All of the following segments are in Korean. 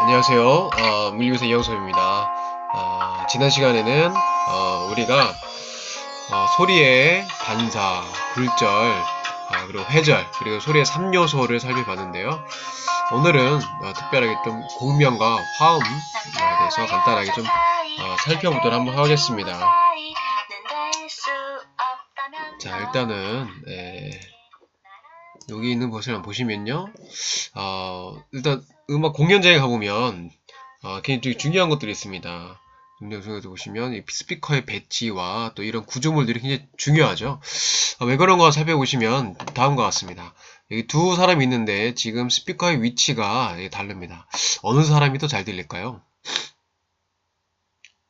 안녕하세요. 물리교사 이영섭입니다. 지난 시간에는 우리가 소리의 반사, 굴절, 그리고 회절, 그리고 소리의 3요소를 살펴봤는데요. 오늘은 특별하게 좀 공명과 화음에 대해서 간단하게 좀 살펴보도록 한번 하겠습니다. 자, 일단은 여기 있는 것을 한번 보시면요. 일단 음악 공연장에 가보면 굉장히 중요한 것들이 있습니다. 중요한 보시면 이 스피커의 배치와 또 이런 구조물들이 굉장히 중요하죠. 왜 그런가 살펴보시면 다음과 같습니다. 여기 두 사람이 있는데 지금 스피커의 위치가 다릅니다. 어느 사람이 더 잘 들릴까요?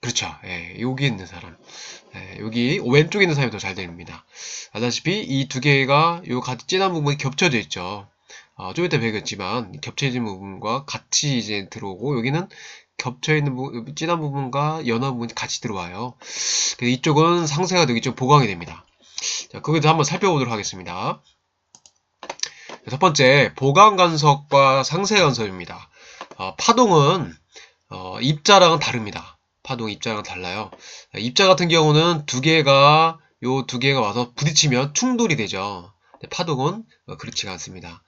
그렇죠. 여기 있는 사람. 여기 왼쪽에 있는 사람이 더 잘 들립니다. 알다시피 이 두 개가 요 같이 진한 부분이 겹쳐져 있죠. 좀 이따 배우겠지만 겹쳐진 부분과 같이 이제 들어오고 여기는 겹쳐있는 진한 부분과 연한 부분이 같이 들어와요. 그래서 이쪽은 상쇄가 되고 이쪽 보강이 됩니다. 자, 그것도 한번 살펴보도록 하겠습니다. 첫 번째, 보강 간섭과 상쇄 간섭입니다. 파동은 입자랑은 다릅니다. 파동 입자랑 달라요. 입자 같은 경우는 요 두 개가 와서 부딪히면 충돌이 되죠. 파동은 그렇지가 않습니다.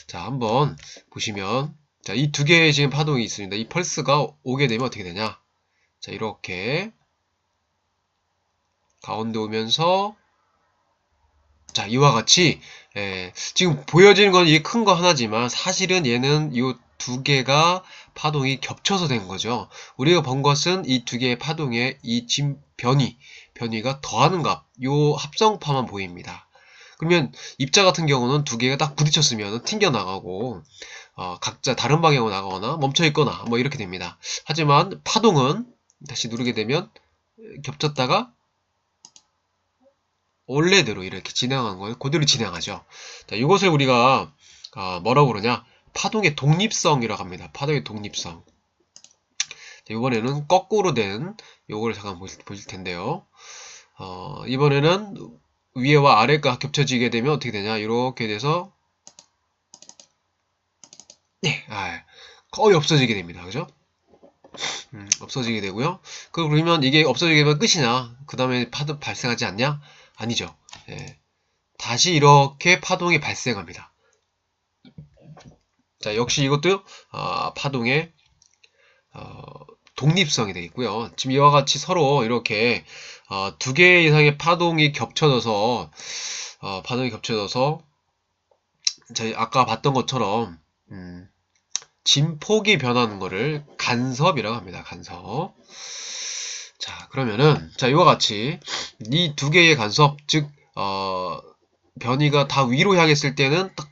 자, 한번 보시면, 자, 이 두 개의 지금 파동이 있습니다. 이 펄스가 오게 되면 어떻게 되냐? 자, 이렇게 가운데 오면서, 자, 이와 같이 지금 보여지는 건 이 큰 거 하나지만 사실은 얘는 이 두 개가 파동이 겹쳐서 된 거죠. 우리가 본 것은 이 두 개의 파동의 이 변위가 더하는 값, 요 합성파만 보입니다. 그러면 입자 같은 경우는 두 개가 딱 부딪혔으면 튕겨나가고 각자 다른 방향으로 나가거나 멈춰있거나 뭐 이렇게 됩니다. 하지만 파동은 다시 누르게 되면 겹쳤다가 원래대로 이렇게 진행하는 걸 그대로 진행하죠. 자, 이것을 우리가 뭐라고 그러냐? 파동의 독립성이라고 합니다. 파동의 독립성. 자, 이번에는 거꾸로 된 요거를 잠깐 보실 텐데요. 이번에는 위에와 아래가 겹쳐지게 되면 어떻게 되냐? 이렇게 돼서 거의 없어지게 됩니다. 그죠? 없어지게 되고요. 그러면 이게 없어지게 되면 끝이냐? 그 다음에 파동 발생하지 않냐? 아니죠. 다시 이렇게 파동이 발생합니다. 자, 역시 이것도 파동의 독립성이 되겠고요. 지금 이와 같이 서로 이렇게 두 개 이상의 파동이 겹쳐져서 저희 아까 봤던 것처럼 진폭이 변하는 거를 간섭이라고 합니다. 간섭. 자, 그러면은 이와 같이 이 두 개의 간섭, 즉 변이가 다 위로 향했을 때는 딱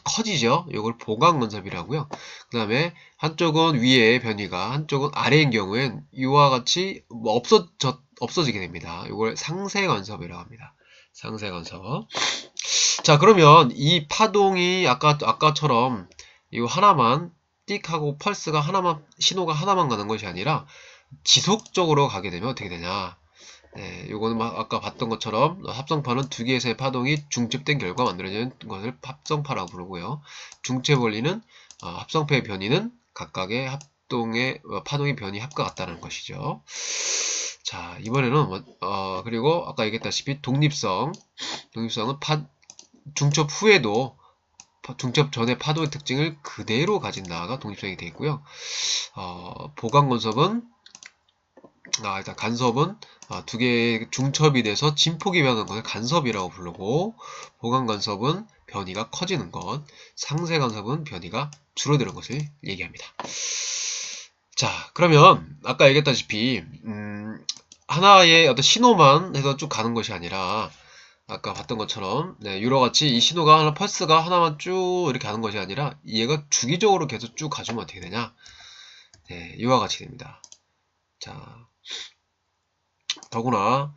커지죠. 이걸 보강 간섭이라고요. 그 다음에 한쪽은 위에 변이가 한쪽은 아래인 경우엔 이와 같이 없어지게 됩니다. 이걸 상쇄 간섭이라고 합니다. 상쇄 간섭. 자, 그러면 이 파동이 아까처럼 이 하나만 띡 하고 펄스가 하나만 신호가 하나만 가는 것이 아니라 지속적으로 가게 되면 어떻게 되냐? 요거는 아까 봤던 것처럼 합성파는 두 개의 파동이 중첩된 결과 만들어지는 것을 합성파라고 부르고요. 중첩 원리는 합성파의 변이는 각각의 파동의 변이 합과 같다는 것이죠. 자, 이번에는 그리고 아까 얘기했다시피 독립성은 중첩 후에도 중첩 전의 파동의 특징을 그대로 가진다가 독립성이 되어 있고요. 보강 간섭은 일단 간섭은 두 개의 중첩이 돼서 진폭이 변하는 것을 간섭이라고 부르고, 보강 간섭은 변이가 커지는 것, 상쇄 간섭은 변이가 줄어드는 것을 얘기합니다. 자, 그러면 아까 얘기했다시피 하나의 어떤 신호만 해서 쭉 가는 것이 아니라 아까 봤던 것처럼 이와 같이 이 신호가 펄스가 하나만 쭉 이렇게 가는 것이 아니라 얘가 주기적으로 계속 쭉 가주면 어떻게 되냐? 이와 같이 됩니다. 자, 더구나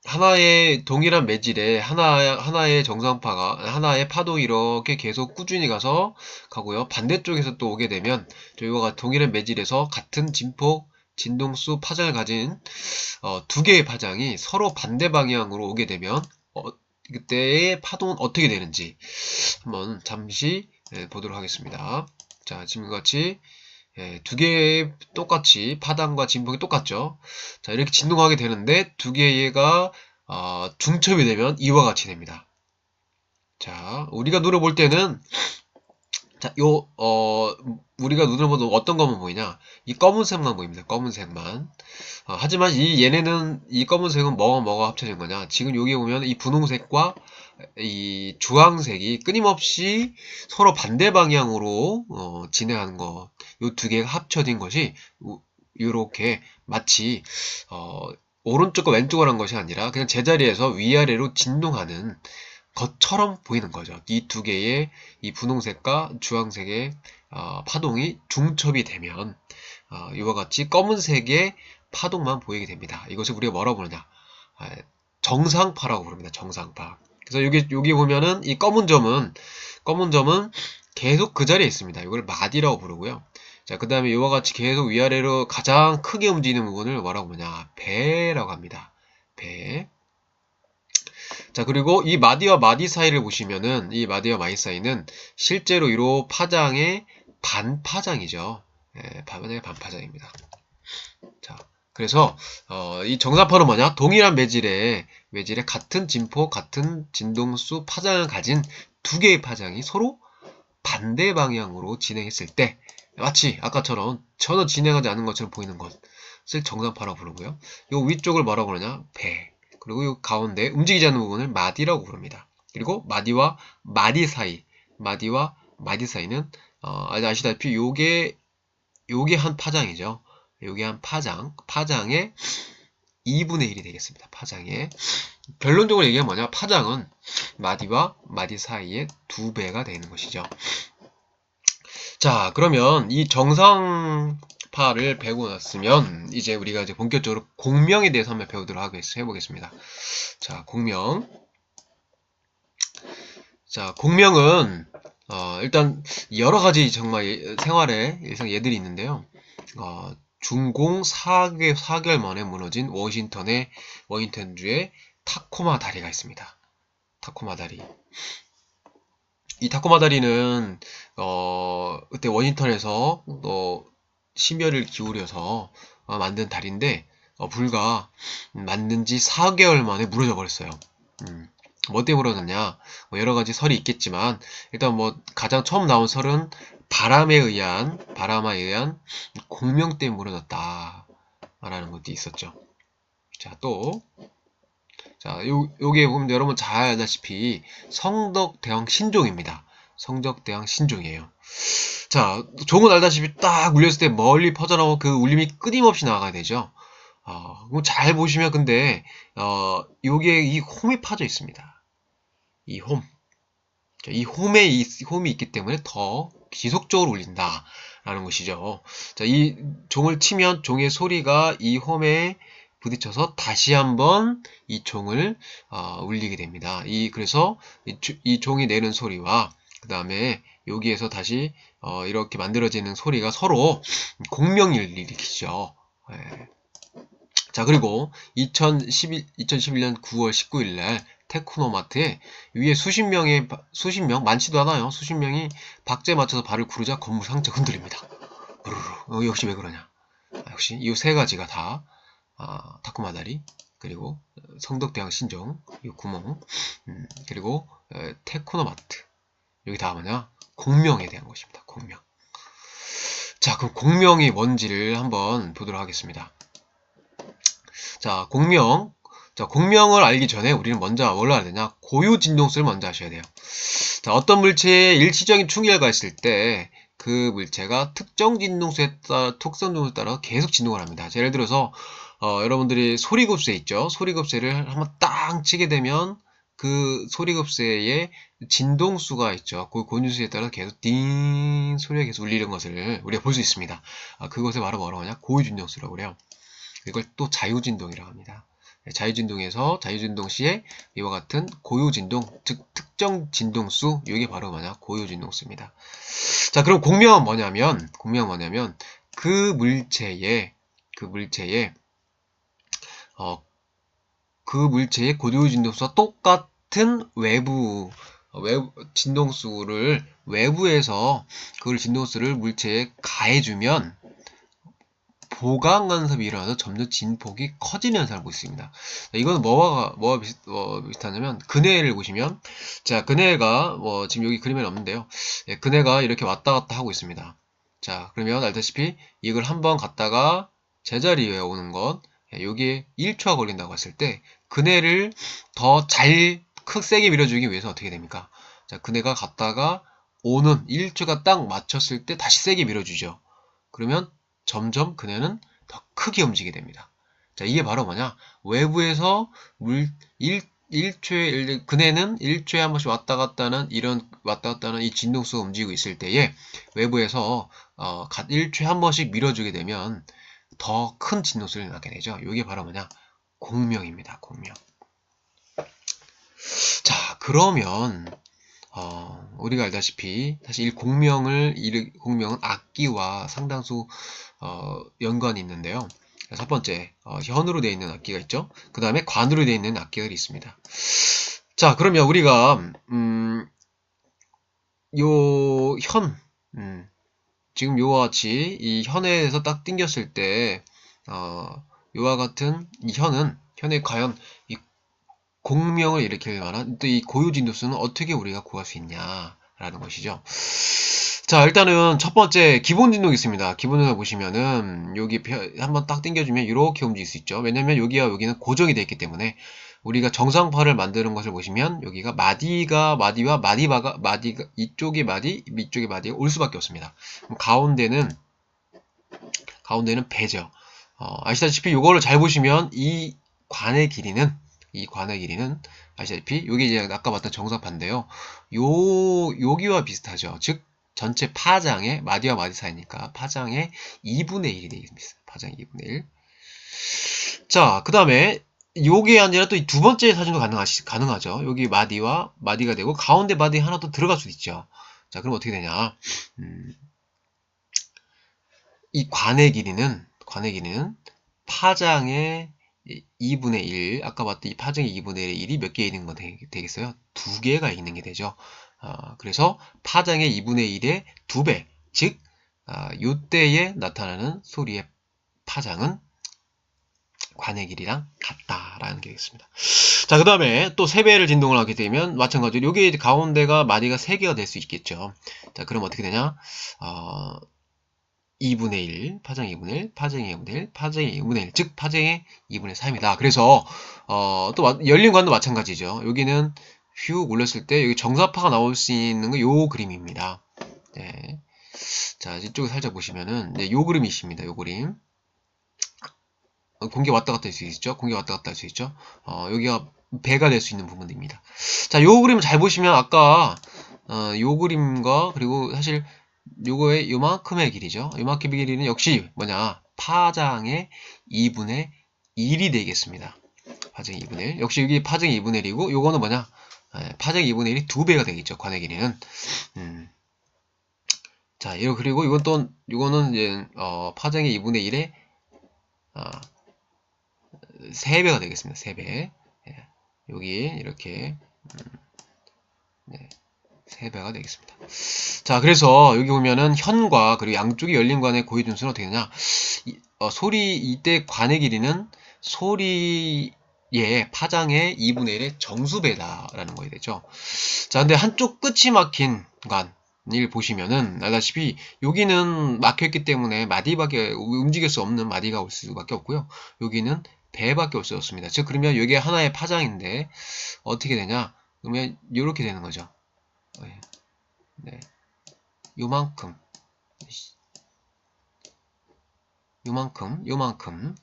하나의 동일한 매질에 하나의 정상파가 하나의 파동이 이렇게 계속 꾸준히 가고요. 반대쪽에서 또 오게 되면 이와 동일한 매질에서 같은 진폭, 진동수, 파장을 가진 두 개의 파장이 서로 반대 방향으로 오게 되면 그때의 파동은 어떻게 되는지 한번 잠시 보도록 하겠습니다. 자, 지금같이 두 개 똑같이 파당과 진폭이 똑같죠. 자, 이렇게 진동하게 되는데 두 개가 중첩이 되면 이와 같이 됩니다. 자, 우리가 눈을 볼 때는 자, 우리가 눈을 보면 어떤 것만 보이냐? 이 검은색만 보입니다. 검은색만. 하지만 이 검은색은 뭐가 합쳐진 거냐? 지금 여기 보면 이 분홍색과 이 주황색이 끊임없이 서로 반대 방향으로 진행하는 것. 이 두 개가 합쳐진 것이 이렇게 마치 오른쪽과 왼쪽을 한 것이 아니라 그냥 제자리에서 위아래로 진동하는 것처럼 보이는 거죠. 이 두 개의 이 분홍색과 주황색의 파동이 중첩이 되면 이와 같이 검은색의 파동만 보이게 됩니다. 이것을 우리가 뭐라고 부르냐? 정상파라고 부릅니다. 정상파. 그래서 여기 보면은 이 검은 점은 계속 그 자리에 있습니다. 이걸 마디라고 부르고요. 자, 그 다음에 이와 같이 계속 위아래로 가장 크게 움직이는 부분을 뭐라고 부르냐? 배라고 합니다. 배. 자, 그리고 이 마디와 마디 사이를 보시면은 이 마디와 마디 사이는 실제로 이로 파장의 반파장이죠. 파장의 반파장입니다. 자, 그래서 이 정사파는 뭐냐? 동일한 매질에 같은 진폭, 같은 진동수 파장을 가진 두 개의 파장이 서로 반대 방향으로 진행했을 때 마치 아까처럼 전혀 진행하지 않은 것처럼 보이는 것을 정사파라고 부르고요. 이 위쪽을 뭐라고 그러냐? 배. 그리고 이 가운데 움직이지 않는 부분을 마디라고 부릅니다. 그리고 마디와 마디 사이는 아시다시피 요게 한 파장이죠. 요게 한 파장의 2분의 1이 되겠습니다. 파장의 결론적으로 얘기하면 뭐냐? 파장은 마디와 마디 사이의 2배가 되는 것이죠. 자, 그러면 이 정상파를 배우고 났으면 이제 우리가 이제 본격적으로 공명에 대해서 한번 배우도록 해보겠습니다. 자, 공명. 자, 공명은 일단 여러 가지 정말 생활의 일상 예들이 있는데요. 중공 4개월 만에 무너진 워싱턴주의 타코마 다리가 있습니다. 타코마 다리. 이 타코마 다리는 그때 워싱턴에서 심혈을 기울여서 만든 다리인데 불과 만든 지 4개월 만에 무너져 버렸어요. 뭐 때문에 무너졌냐? 뭐 여러 가지 설이 있겠지만 일단 뭐 가장 처음 나온 설은 바람에 의한 공명 때문에 무너졌다라는 것도 있었죠. 자, 또 자, 요게 보면 여러분 잘 알다시피 성덕대왕 신종입니다. 성덕대왕 신종이에요. 자, 종은 알다시피 딱 울렸을 때 멀리 퍼져나오고 그 울림이 끊임없이 나가야 되죠. 잘 보시면 근데 요게 이 홈이 파져 있습니다. 이 홈. 자, 이 홈이 있기 때문에 더 지속적으로 울린다라는 것이죠. 자, 이 종을 치면 종의 소리가 이 홈에 부딪혀서 다시 한번 이 종을 울리게 됩니다. 그래서 이 종이 내는 소리와 그 다음에 여기에서 다시 이렇게 만들어지는 소리가 서로 공명을 일으키죠. 예. 자, 그리고 2011년 9월 19일 날 테크노마트에 위에 수십 명, 많지도 않아요. 수십 명이 박자에 맞춰서 발을 구르자 건물 상체 흔들립니다. 역시 왜 그러냐? 역시 이 세 가지가 다 타코마 다리, 그리고 성덕대왕 신종, 이 구멍, 그리고 테크노마트. 여기 다 뭐냐? 공명에 대한 것입니다. 공명. 자, 그럼 공명이 뭔지를 한번 보도록 하겠습니다. 자, 공명. 자, 공명을 알기 전에 우리는 먼저 뭘 알아야 되냐? 고유 진동수를 먼저 아셔야 돼요. 자, 어떤 물체에 일시적인 충격을 가했을 때 그 물체가 특정 진동수에 따라 계속 진동을 합니다. 자, 예를 들어서 여러분들이 소리급세 있죠? 소리급세를 한번 딱 치게 되면 그 소리급세의 진동수가 있죠. 그 고유수에 따라 계속 띵 소리가 계속 울리는 것을 우리가 볼 수 있습니다. 그것을 바로 뭐라고 하냐? 고유진동수라고 그래요. 이걸 또 자유진동이라고 합니다. 자유진동 시에 이와 같은 고유진동, 즉 특정 진동수, 이게 바로 뭐냐? 고유진동수입니다. 자, 그럼 공명은 뭐냐면 그 물체의 고유진동수와 똑같은 외부 진동수를 외부에서 그걸 진동수를 물체에 가해주면 보강 간섭이 일어나서 점점 진폭이 커지는 현상을 볼 수 있습니다. 이거는 뭐와 비슷하냐면 그네를 보시면, 자, 그네가 지금 여기 그림에는 없는데요. 예, 그네가 이렇게 왔다 갔다 하고 있습니다. 자, 그러면 알다시피 이걸 한번 갔다가 제자리에 오는 것, 여기에 1초가 걸린다고 했을 때 그네를 더 세게 밀어주기 위해서 어떻게 됩니까? 자, 그네가 갔다가 오는 1초가 딱 맞췄을 때 다시 세게 밀어주죠. 그러면 점점 그네는 더 크게 움직이게 됩니다. 자, 이게 바로 뭐냐? 외부에서 그네는 1초에 한 번씩 왔다 갔다 하는 이 진동수가 움직이고 있을 때에 외부에서 1초에 한 번씩 밀어주게 되면 더 큰 진동수를 나게 되죠. 이게 바로 뭐냐? 공명입니다. 공명. 자, 그러면 우리가 알다시피 사실 공명은 악기와 상당수 연관이 있는데요. 첫 번째, 현으로 되어 있는 악기가 있죠. 그 다음에 관으로 되어 있는 악기들이 있습니다. 자, 그러면 우리가 지금 요와 같이 이 현에서 딱 띵겼을 때 요와 같은 이 현에 과연 이 공명을 일으킬 만한 또 이 고유 진동수는 어떻게 우리가 구할 수 있냐라는 것이죠. 자, 일단은 첫 번째 기본 진동이 있습니다. 기본 진동 보시면은 여기 한번 딱 당겨주면 이렇게 움직일 수 있죠. 왜냐면 여기와 여기는 고정이 되어 있기 때문에 우리가 정상파를 만드는 것을 보시면 여기가 마디와 마디가 이쪽의 마디, 이쪽의 마디가 올 수밖에 없습니다. 가운데는 배죠. 아시다시피 이거를 잘 보시면 이 관의 길이는 아시다시피 이게 이제 아까 봤던 정상파인데요. 여기와 비슷하죠. 즉 전체 파장의 마디와 마디 사이니까 파장의 2분의 1이 되겠습니다. 파장의 2분의 1. 자, 그 다음에 요게 아니라 또 이 두 번째 사진도 가능하죠. 여기 마디와 마디가 되고 가운데 마디 하나 더 들어갈 수도 있죠. 자, 그럼 어떻게 되냐? 이 관의 길이는 파장의 2분의 1, 아까 봤던 이 파장의 2분의 1이 몇 개 있는 거 되겠어요? 2개가 있는 게 되죠. 그래서 파장의 2분의 1의 2배, 즉 요때에 나타나는 소리의 파장은 관의 길이랑 같다라는 게 되겠습니다. 자, 그 다음에 또 3배를 진동을 하게 되면 마찬가지로 여기 가운데가 마디가 3개가 될 수 있겠죠. 자, 그럼 어떻게 되냐? 2분의 1, 파장의 2분의 1, 파장의 2분의 1, 파장의 2분의 1, 즉 파장의 2분의 3이다. 그래서 또 열린 관도 마찬가지죠. 여기는 휙 올렸을 때 여기 정사파가 나올 수 있는 거 요 그림입니다. 네. 자, 이쪽에 살짝 보시면은 네, 요 그림이십니다. 요 그림. 공기 왔다 갔다 할 수 있죠. 공기 왔다 갔다 할 수 있죠. 여기가 배가 될 수 있는 부분입니다. 자, 요 그림 잘 보시면 아까 요 그림과 그리고 사실 요거의 요만큼의 길이죠. 요만큼의 길이는 역시 뭐냐? 파장의 2분의 1이 되겠습니다. 파장의 2분의 1. 역시 여기 파장의 2분의 1이고 요거는 뭐냐? 파장의 2분의 1이 2배가 되겠죠. 관의 길이는. 자, 그리고 요거는 이제 파장의 2분의 1의 3배가 되겠습니다. 3배. 여기 이렇게 네, 3배가 되겠습니다. 자, 그래서 여기 보면은 현과 그리고 양쪽이 열린 관의 고유 진수는 어떻게 되냐? 이때 관의 길이는 소리의 파장의 2분의 1의 정수배다라는 거에 되죠. 자, 근데 한쪽 끝이 막힌 관을 보시면은 알다시피 여기는 막혀있기 때문에 마디밖에 움직일 수 없는 마디가 올 수밖에 없고요. 여기는 배밖에 올 수 없습니다. 즉 그러면 이게 하나의 파장인데 어떻게 되냐? 그러면 이렇게 되는 거죠. 네. 요만큼,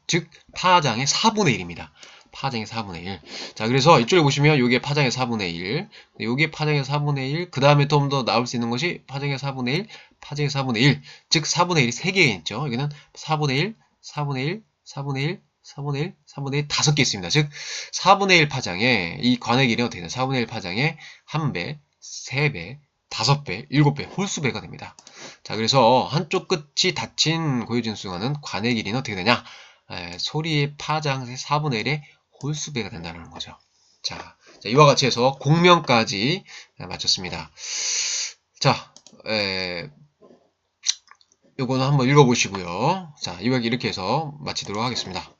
즉 파장의 4분의 1입니다. 파장의 4분의 1. 자, 그래서 이쪽에 보시면 요게 파장의 4분의 1, 요게 파장의 4분의 1, 그 다음에 좀 더 나올 수 있는 것이 파장의 4분의 1, 파장의 4분의 1, 즉 4분의 1이 3개 있죠. 여기는 4분의 1, 4분의 1, 4분의 1, 4분의 1, 4분의 1, 5개 있습니다. 즉 4분의 1 파장에 이 관의 길이는 어떻게 되냐? 4분의 1 파장에 1배, 3배, 5배, 7배, 홀수배가 됩니다. 자, 그래서 한쪽 끝이 닫힌 고유진수관은 관의 길이는 어떻게 되냐? 소리의 파장의 4분의 1의 홀수배가 된다는 거죠. 자, 자, 이와 같이 해서 공명까지 마쳤습니다. 자, 요거는 한번 읽어보시고요. 자, 이렇게 해서 마치도록 하겠습니다.